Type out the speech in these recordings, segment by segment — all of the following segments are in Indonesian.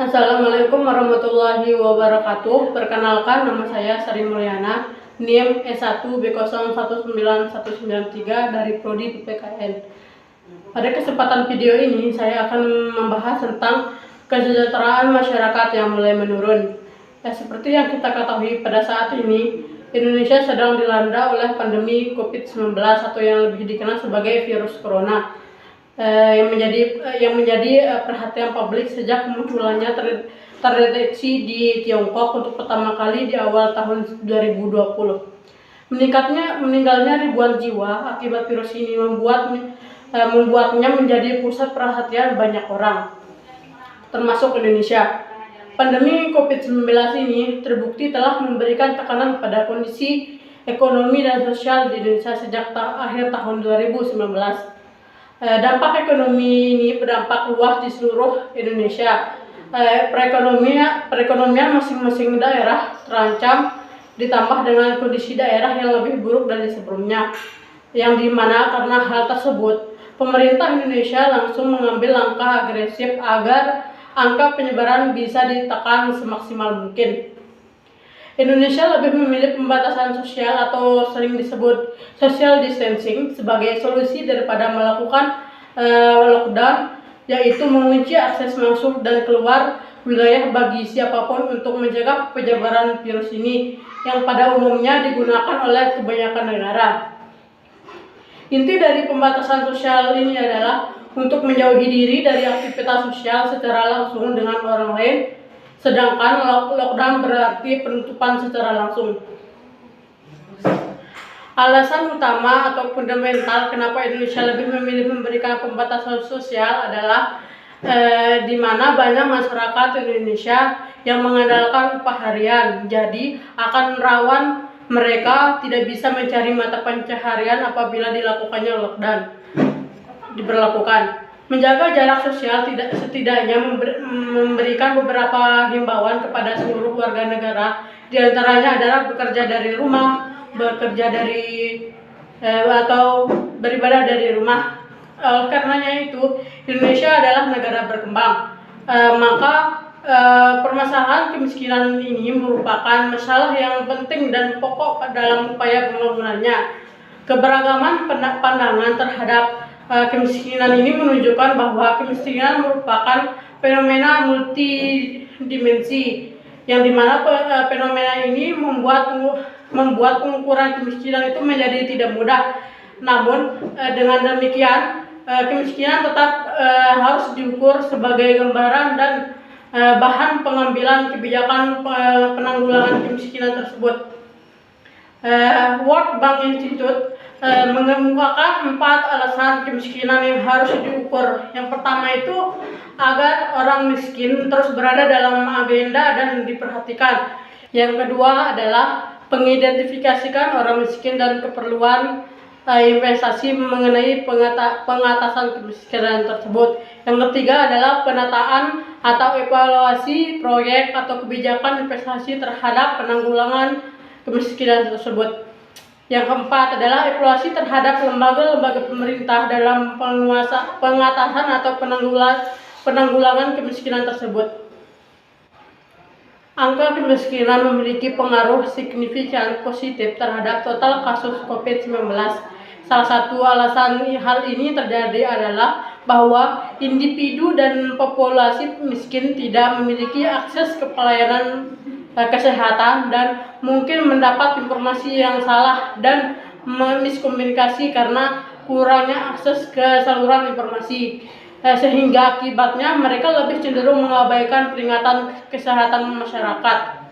Assalamualaikum warahmatullahi wabarakatuh. Perkenalkan, nama saya Sari Mulyana, NIM S1 B019193 dari Prodi PPKN. Pada kesempatan video ini, saya akan membahas tentang kesejahteraan masyarakat yang mulai menurun. Seperti yang kita ketahui, pada saat ini Indonesia sedang dilanda oleh pandemi COVID-19 atau yang lebih dikenal sebagai virus corona. Yang menjadi perhatian publik sejak kemunculannya terdeteksi di Tiongkok untuk pertama kali di awal tahun 2020. Meninggalnya ribuan jiwa akibat virus ini membuatnya menjadi pusat perhatian banyak orang, termasuk Indonesia. Pandemi COVID-19 ini terbukti telah memberikan tekanan pada kondisi ekonomi dan sosial di Indonesia sejak akhir tahun 2019. Dampak ekonomi ini berdampak luas di seluruh Indonesia. Perekonomian masing-masing daerah terancam, ditambah dengan kondisi daerah yang lebih buruk dari sebelumnya. Yang dimana karena hal tersebut, pemerintah Indonesia langsung mengambil langkah agresif agar angka penyebaran bisa ditekan semaksimal mungkin. Indonesia lebih memilih pembatasan sosial atau sering disebut social distancing sebagai solusi daripada melakukan lockdown, yaitu mengunci akses masuk dan keluar wilayah bagi siapapun untuk mencegah penyebaran virus ini yang pada umumnya digunakan oleh kebanyakan negara. Inti dari pembatasan sosial ini adalah untuk menjauhi diri dari aktivitas sosial secara langsung dengan orang lain, sedangkan lockdown berarti penutupan secara langsung. Alasan utama atau fundamental kenapa Indonesia lebih memilih memberikan pembatasan sosial adalah di mana banyak masyarakat Indonesia yang mengandalkan upah harian, jadi akan rawan mereka tidak bisa mencari mata pencaharian apabila diberlakukan. Menjaga jarak sosial setidaknya memberikan beberapa himbauan kepada seluruh warga negara, diantaranya adalah bekerja dari rumah, atau beribadah dari rumah. Karenanya itu Indonesia adalah negara berkembang, maka permasalahan kemiskinan ini merupakan masalah yang penting dan pokok dalam upaya pembangunannya. Keberagaman pandangan terhadap kemiskinan ini menunjukkan bahwa kemiskinan merupakan fenomena multidimensi, yang dimana fenomena ini membuat pengukuran kemiskinan itu menjadi tidak mudah. Namun dengan demikian kemiskinan tetap harus diukur sebagai gambaran dan bahan pengambilan kebijakan penanggulangan kemiskinan tersebut. World Bank Institute mengemukakan 4 alasan kemiskinan yang harus diukur. Yang pertama itu agar orang miskin terus berada dalam agenda dan diperhatikan. Yang kedua adalah mengidentifikasikan orang miskin dan keperluan investasi mengenai pengatasan kemiskinan tersebut. Yang ketiga adalah penataan atau evaluasi proyek atau kebijakan investasi terhadap penanggulangan kemiskinan tersebut. Yang keempat adalah evaluasi terhadap lembaga-lembaga pemerintah dalam pengatasan atau penanggulangan kemiskinan tersebut. Angka kemiskinan memiliki pengaruh signifikan positif terhadap total kasus COVID-19. Salah satu alasan hal ini terjadi adalah bahwa individu dan populasi miskin tidak memiliki akses ke pelayanan kesehatan dan mungkin mendapat informasi yang salah dan miskomunikasi karena kurangnya akses ke saluran informasi, sehingga akibatnya mereka lebih cenderung mengabaikan peringatan kesehatan masyarakat.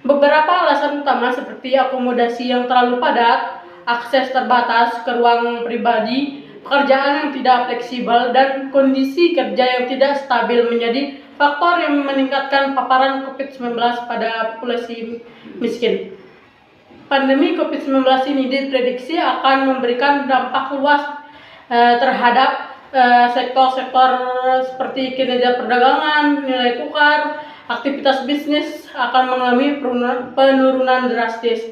Beberapa alasan utama seperti akomodasi yang terlalu padat, akses terbatas ke ruang pribadi, pekerjaan yang tidak fleksibel, dan kondisi kerja yang tidak stabil menjadi faktor yang meningkatkan paparan COVID-19 pada populasi miskin. Pandemi COVID-19 ini diprediksi akan memberikan dampak luas terhadap sektor-sektor seperti kinerja perdagangan, nilai tukar, aktivitas bisnis akan mengalami penurunan drastis.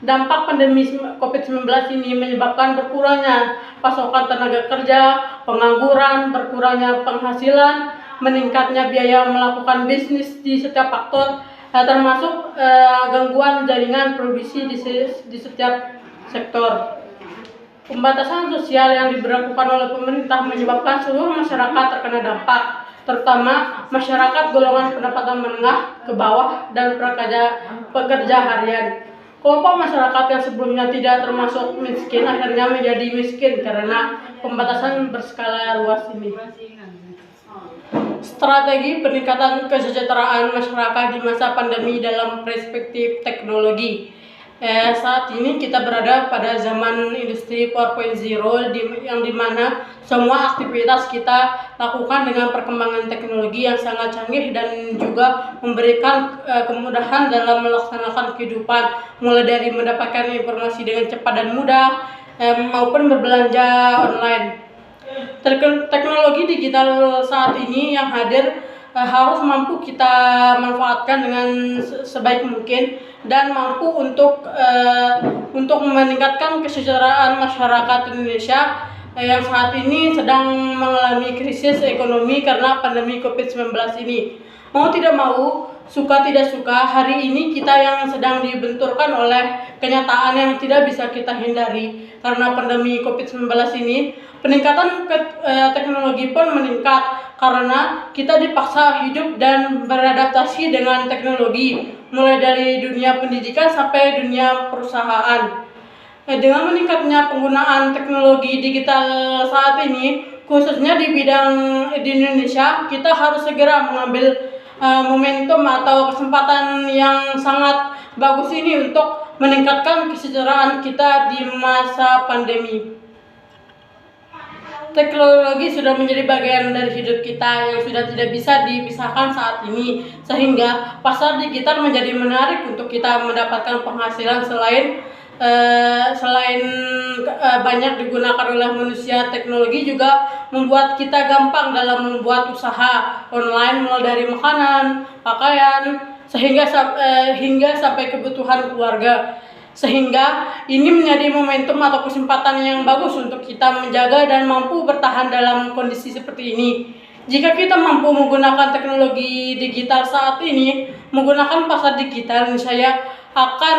Dampak pandemi COVID-19 ini menyebabkan berkurangnya pasokan tenaga kerja, pengangguran, berkurangnya penghasilan, meningkatnya biaya melakukan bisnis di setiap faktor, termasuk gangguan jaringan produksi di setiap sektor. Pembatasan sosial yang diberlakukan oleh pemerintah menyebabkan seluruh masyarakat terkena dampak, terutama masyarakat golongan pendapatan menengah ke bawah dan pekerja harian. Kelompok masyarakat yang sebelumnya tidak termasuk miskin akhirnya menjadi miskin karena pembatasan berskala luas ini. Strategi peningkatan kesejahteraan masyarakat di masa pandemi dalam perspektif teknologi. Saat ini kita berada pada zaman industri 4.0 yang dimana semua aktivitas kita lakukan dengan perkembangan teknologi yang sangat canggih dan juga memberikan kemudahan dalam melaksanakan kehidupan, mulai dari mendapatkan informasi dengan cepat dan mudah maupun berbelanja online. Teknologi digital saat ini yang hadir harus mampu kita manfaatkan dengan sebaik mungkin dan mampu untuk meningkatkan kesejahteraan masyarakat Indonesia yang saat ini sedang mengalami krisis ekonomi karena pandemi COVID-19 ini. Mau tidak mau, suka tidak suka, hari ini kita yang sedang dibenturkan oleh kenyataan yang tidak bisa kita hindari karena pandemi COVID-19 ini. Peningkatan teknologi pun meningkat karena kita dipaksa hidup dan beradaptasi dengan teknologi, mulai dari dunia pendidikan sampai dunia perusahaan. Dengan meningkatnya penggunaan teknologi digital saat ini, khususnya di bidang di Indonesia, kita harus segera mengambil momentum atau kesempatan yang sangat bagus ini untuk meningkatkan kesejahteraan kita di masa pandemi. Teknologi sudah menjadi bagian dari hidup kita yang sudah tidak bisa dipisahkan saat ini, sehingga pasar digital menjadi menarik untuk kita mendapatkan penghasilan selain banyak digunakan oleh manusia. Teknologi juga membuat kita gampang dalam membuat usaha online, mulai dari makanan, pakaian, hingga sampai kebutuhan keluarga. Sehingga ini menjadi momentum atau kesempatan yang bagus untuk kita menjaga dan mampu bertahan dalam kondisi seperti ini. Jika kita mampu menggunakan teknologi digital saat ini, menggunakan pasar digital, saya akan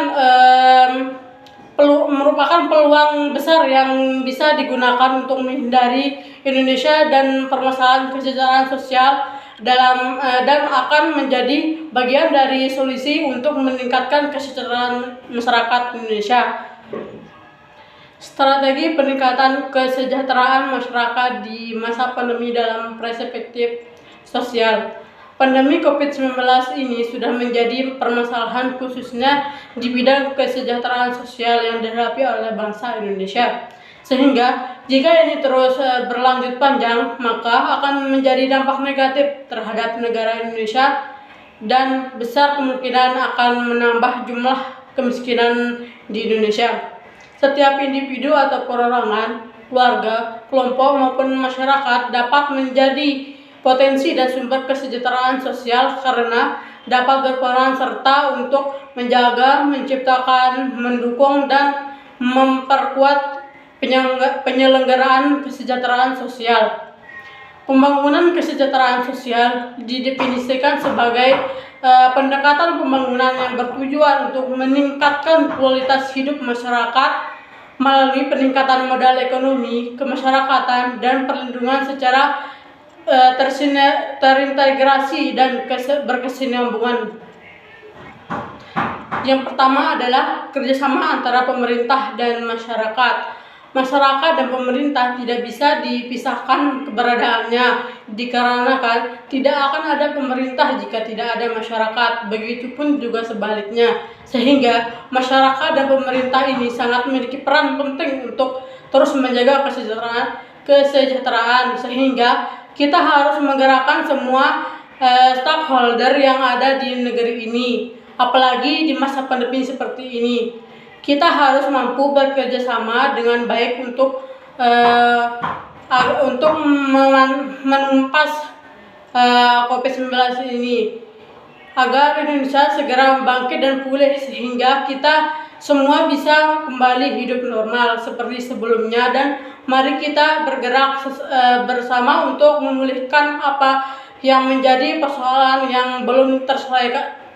merupakan peluang besar yang bisa digunakan untuk menghindari Indonesia dan permasalahan kesejahteraan sosial dan akan menjadi bagian dari solusi untuk meningkatkan kesejahteraan masyarakat Indonesia. Strategi peningkatan kesejahteraan masyarakat di masa pandemi dalam perspektif sosial. Pandemi COVID-19 ini sudah menjadi permasalahan khususnya di bidang kesejahteraan sosial yang dihadapi oleh bangsa Indonesia. Sehingga jika ini terus berlanjut panjang, maka akan menjadi dampak negatif terhadap negara Indonesia dan besar kemungkinan akan menambah jumlah kemiskinan di Indonesia. Setiap individu atau perorangan, keluarga, kelompok maupun masyarakat dapat menjadi potensi dan sumber kesejahteraan sosial karena dapat berperan serta untuk menjaga, menciptakan, mendukung, dan memperkuat penyelenggaraan kesejahteraan sosial. Pembangunan kesejahteraan sosial didefinisikan sebagai pendekatan pembangunan yang bertujuan untuk meningkatkan kualitas hidup masyarakat melalui peningkatan modal ekonomi, kemasyarakatan, dan perlindungan secara terintegrasi dan berkesinambungan. Yang pertama adalah kerjasama antara pemerintah dan masyarakat. Masyarakat dan pemerintah tidak bisa dipisahkan keberadaannya, dikarenakan tidak akan ada pemerintah jika tidak ada masyarakat, begitupun juga sebaliknya. Sehingga masyarakat dan pemerintah ini sangat memiliki peran penting untuk terus menjaga kesejahteraan, sehingga kita harus menggerakkan semua stakeholder yang ada di negeri ini, apalagi di masa pandemi seperti ini. Kita harus mampu bekerja sama dengan baik untuk menumpas COVID-19 ini agar Indonesia segera bangkit dan pulih sehingga kita semua bisa kembali hidup normal seperti sebelumnya. Dan mari kita bergerak bersama untuk memulihkan apa yang menjadi persoalan yang belum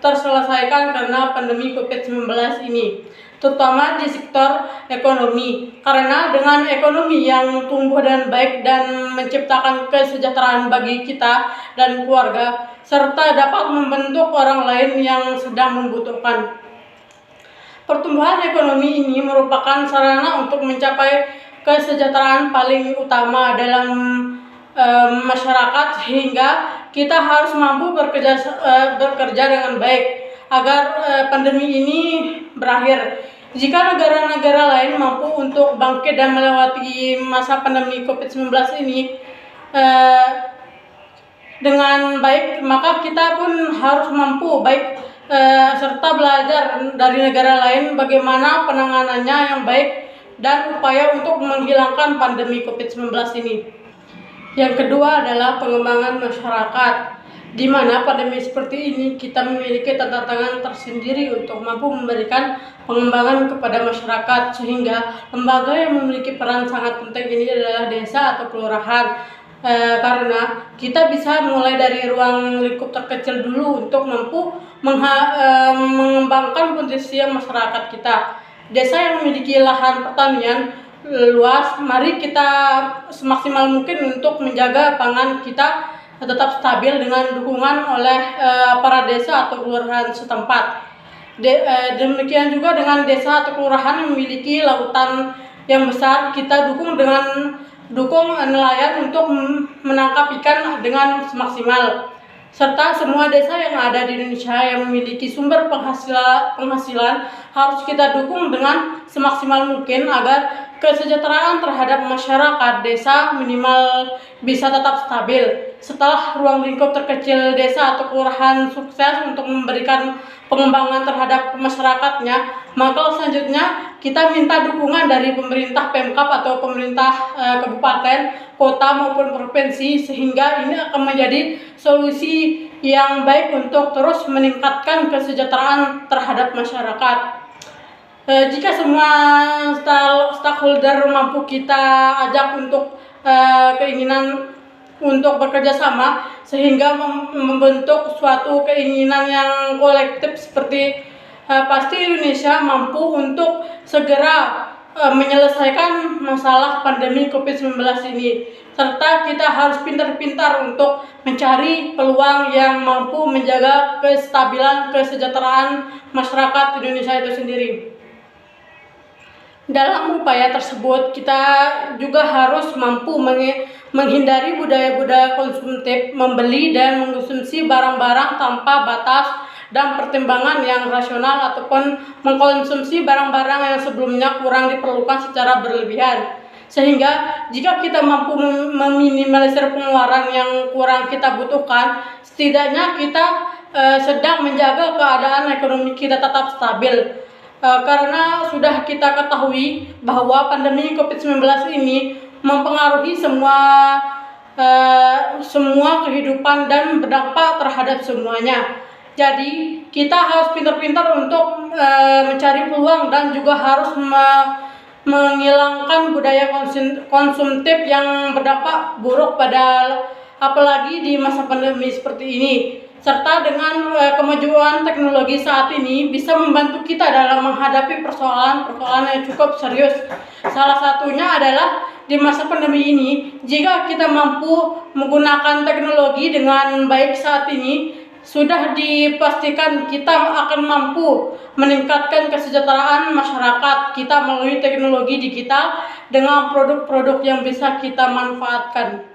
terselesaikan karena pandemi COVID-19 ini, terutama di sektor ekonomi. Karena dengan ekonomi yang tumbuh dan baik dan menciptakan kesejahteraan bagi kita dan keluarga, serta dapat membentuk orang lain yang sedang membutuhkan. Pertumbuhan ekonomi ini merupakan sarana untuk mencapai kesejahteraan paling utama dalam masyarakat, sehingga kita harus mampu bekerja dengan baik agar pandemi ini berakhir. Jika negara-negara lain mampu untuk bangkit dan melewati masa pandemi COVID-19 ini dengan baik, maka kita pun harus mampu baik serta belajar dari negara lain bagaimana penanganannya yang baik dan upaya untuk menghilangkan pandemi COVID-19 ini. Yang kedua adalah pengembangan masyarakat, di mana pandemi seperti ini kita memiliki tantangan tersendiri untuk mampu memberikan pengembangan kepada masyarakat, sehingga lembaga yang memiliki peran sangat penting ini adalah desa atau kelurahan. Karena kita bisa mulai dari ruang lingkup terkecil dulu untuk mampu mengembangkan potensi masyarakat kita. Desa yang memiliki lahan pertanian luas, mari kita semaksimal mungkin untuk menjaga pangan kita tetap stabil dengan dukungan oleh para desa atau kelurahan setempat. Demikian juga dengan desa atau kelurahan yang memiliki lautan yang besar, kita dukung nelayan untuk menangkap ikan dengan semaksimal. Serta semua desa yang ada di Indonesia yang memiliki sumber penghasilan harus kita dukung dengan semaksimal mungkin agar kesejahteraan terhadap masyarakat desa minimal bisa tetap stabil. Setelah ruang lingkup terkecil desa atau kelurahan sukses untuk memberikan pengembangan terhadap masyarakatnya, maka selanjutnya kita minta dukungan dari pemerintah Pemkab atau pemerintah kabupaten, kota maupun provinsi, sehingga ini akan menjadi solusi yang baik untuk terus meningkatkan kesejahteraan terhadap masyarakat. Jika semua stakeholder mampu kita ajak untuk keinginan untuk bekerja sama, sehingga membentuk suatu keinginan yang kolektif seperti pasti Indonesia mampu untuk segera menyelesaikan masalah pandemi COVID-19 ini. Serta kita harus pintar-pintar untuk mencari peluang yang mampu menjaga kestabilan kesejahteraan masyarakat Indonesia itu sendiri. Dalam upaya tersebut, kita juga harus mampu menghindari budaya-budaya konsumtif, membeli dan mengkonsumsi barang-barang tanpa batas dan pertimbangan yang rasional, ataupun mengkonsumsi barang-barang yang sebelumnya kurang diperlukan secara berlebihan. Sehingga jika kita mampu meminimalisir pengeluaran yang kurang kita butuhkan, setidaknya kita sedang menjaga keadaan ekonomi kita tetap stabil. Karena sudah kita ketahui bahwa pandemi COVID-19 ini mempengaruhi semua kehidupan dan berdampak terhadap semuanya. Jadi kita harus pintar-pintar untuk mencari peluang dan juga harus menghilangkan budaya konsumtif yang berdampak buruk apalagi di masa pandemi seperti ini. Serta dengan kemajuan teknologi saat ini bisa membantu kita dalam menghadapi persoalan-persoalan yang cukup serius. Salah satunya adalah di masa pandemi ini, jika kita mampu menggunakan teknologi dengan baik saat ini, sudah dipastikan kita akan mampu meningkatkan kesejahteraan masyarakat kita melalui teknologi digital dengan produk-produk yang bisa kita manfaatkan.